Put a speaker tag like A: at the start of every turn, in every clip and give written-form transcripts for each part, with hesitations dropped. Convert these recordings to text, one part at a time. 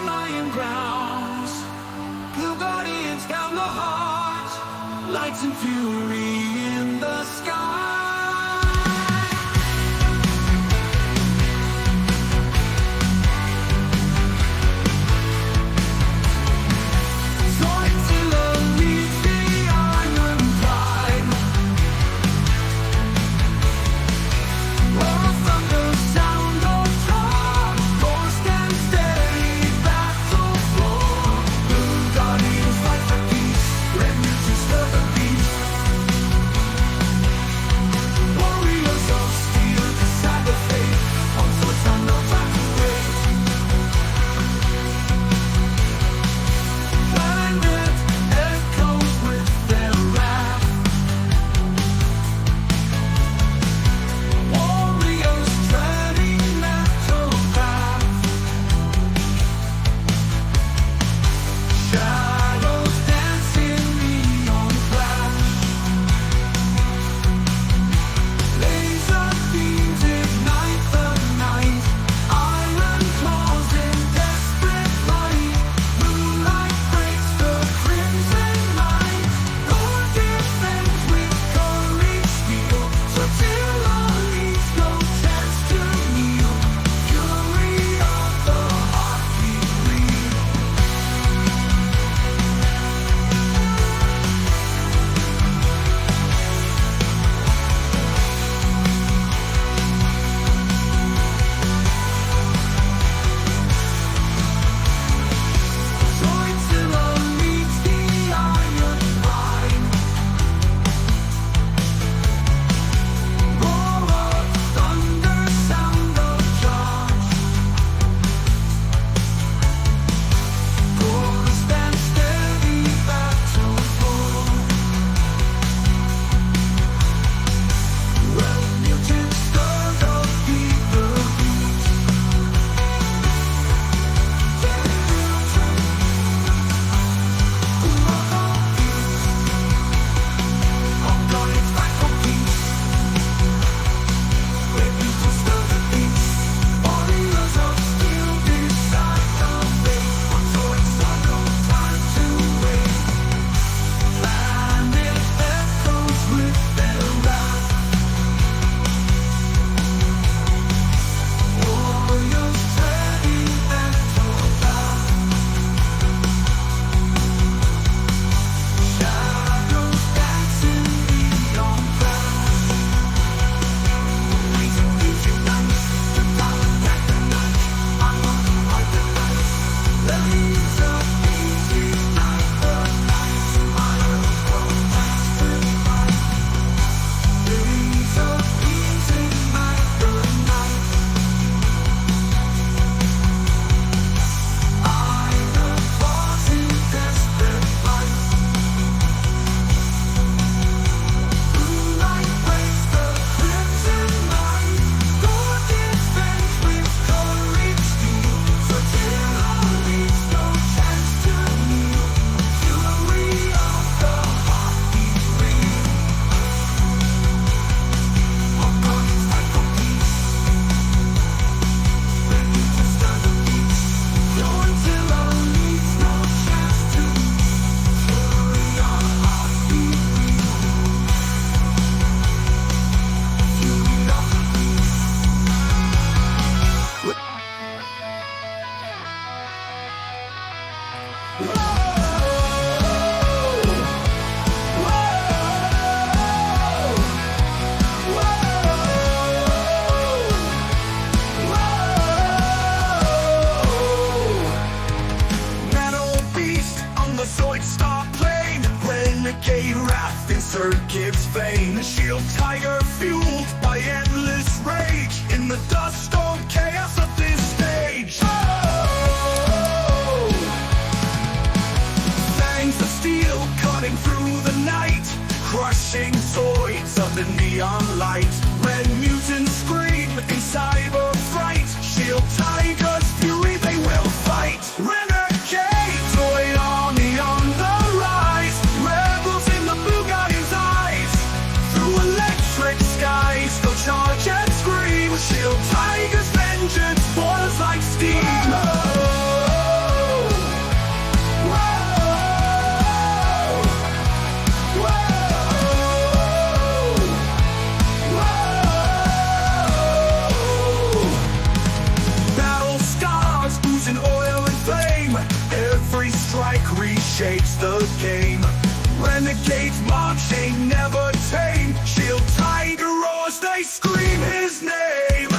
A: lying grounds. Blue guardians down the heart, lights and fury in the sky.
B: Zoidstar plane, renegade wrath in circuit's vein. A shield tiger fueled by endless rage in the dust storm chaos of this stage. Oh! Fangs of steel cutting through the night, crushing Zoids of the neon light. Red mutants scream in cyber fright. Shield tigers fury they will fight. Renegade Zoid army on the rise. Rebels in the blue guardian's eyes. Through electric skies go charge and scream. Shield tigers vengeance pours like steam. Oh! shapes the game. Renegades marching, never tame. Shield Tiger roars, they scream his name.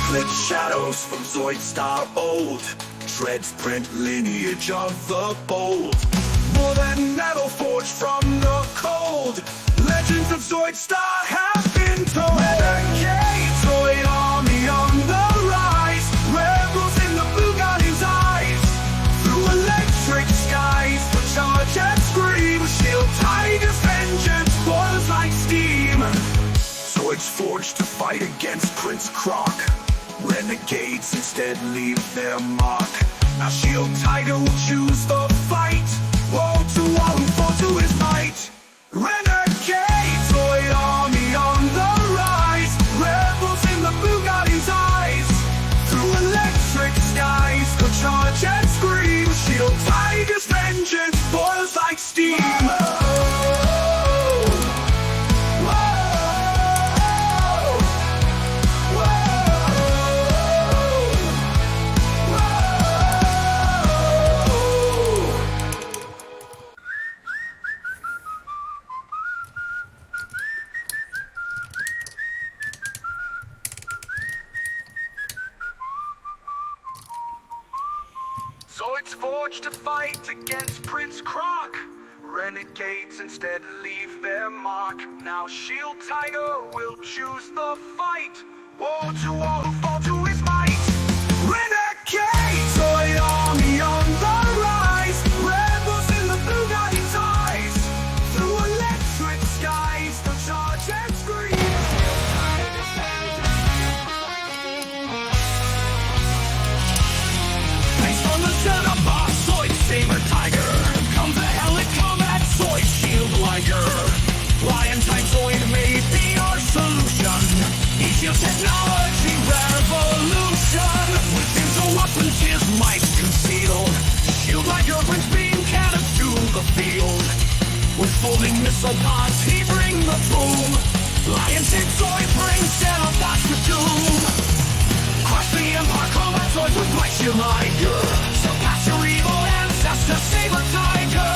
B: Eclipse shadows from Zoidstar old. Treads print lineage of the bold. More than metal forged from the cold. Legends of Zoidstar have been told. Renegade Zoid army on the rise. Rebels in the Bugatti's eyes. Through electric skies, the charge and scream. Shield Tiger's vengeance boils like steam. Zoids forged to fight against Prince Croc. Renegades instead leave their mark. Now Shield Tiger will choose the fight. Woe to all who fall to his might. Renegade Zoid army on the rise. Rebels in the Bugatti's eyes. Through electric skies, the charge and scream. Shield Tiger's vengeance boils like steam. Zoids forged to fight against Prince Croc. Renegades instead leave their mark. Now Shield Tiger will choose the fight. Woe to all who fall to his might. Renegade Zoid army on the rise. Rebels in the Bugatti's eyes. Through electric skies, the charge and scream. Saber Tiger, come to hell and come at Zoid Shield Liger. Lion type Zoid may be our solution. Shield technology revolution. Within the weapons his might concealed. Shield Liger brings beam cannons to the field. With folding missile pods he bring the boom. Lion type Zoid brings Xenobots to doom. Crush the Empire combat Zoid with my Shield Liger. Surpass your evil ancestor Saber Tiger.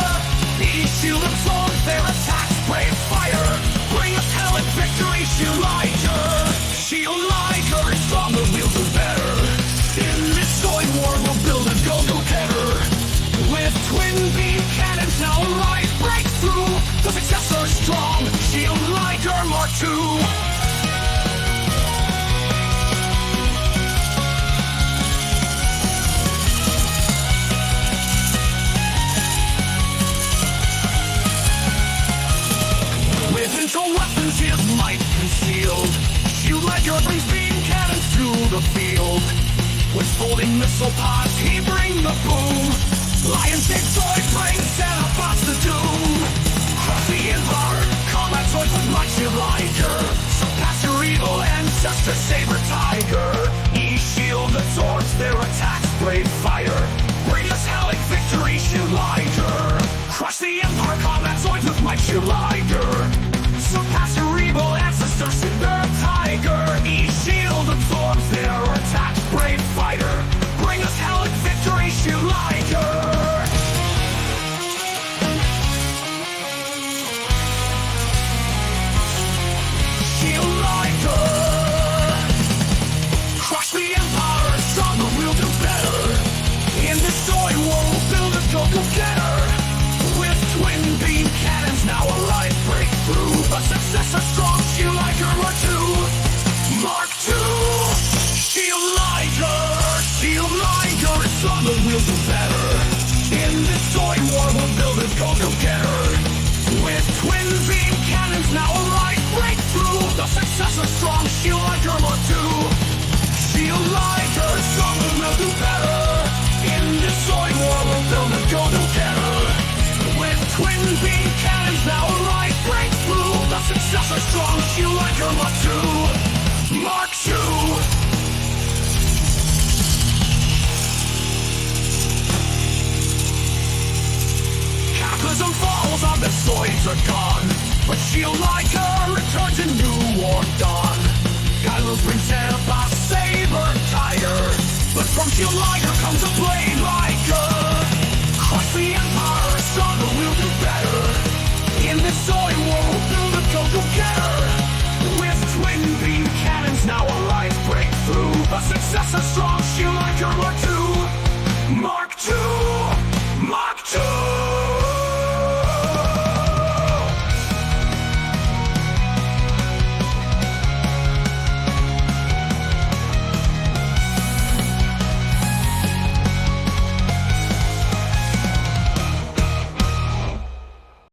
B: These shield absorb their attacks, brave fire. Bring us hell and victory, Shield Liger. Shield Liger is stronger, we'll do better. In this Zoid war we'll build a go-go-getter. With twin beam cannons now right breakthrough. The successor strong, Shield Liger Mark II. Weapons his might concealed. Shield Liger brings beam cannons to the field. With folding missile pods he bring the boom. Lion Big Zoid brings Xenobots to doom. Crush the Empire, combat Zoids with my Shield Liger. Surpass your evil ancestor Saber Tiger. E-Shield absorbs their attacks, brave fire. Bring us hell and victory, Shield Liger. Crush the Empire, combat Zoids with my Shield Liger. Surpass your evil ancestor, Saber Tiger. E-Shield absorbs their attacks, brave fighter. Bring us hell and victory, Shield Liger. Shield Liger. Crush the Empire, stronger, we'll do better. In this Zoid war, we'll build a go-go-getter. With twin beam cannons now alive, breakthrough. A successor strong, Shield Liger Mark II. Mark II. Shield Liger. Shield Liger is stronger, we'll do better. In this Zoid war we'll build a go-go-getter. With twin beam cannons now alive, breakthrough. The successor strong, Shield Liger Mark II. Shield Liger is stronger, we'll do better. In this Zoid war we'll build a go-go-getter. With twin beam cannons now alive, breakthrough. The successor strong, Shield Liger Mark II. Mark II. Cataclysm falls on the Zoid rivals are gone, but Shield Liger returns in new war dawn. Kylo's brings Tampa saber tire, but from Shield Liger comes a blade Liger. Crush the Empire, stronger, we'll do better. In this Zoid war, we'll build a go-go-getter. With twin beam cannons, now a light breakthrough. A successor strong, Shield Liger Mark II.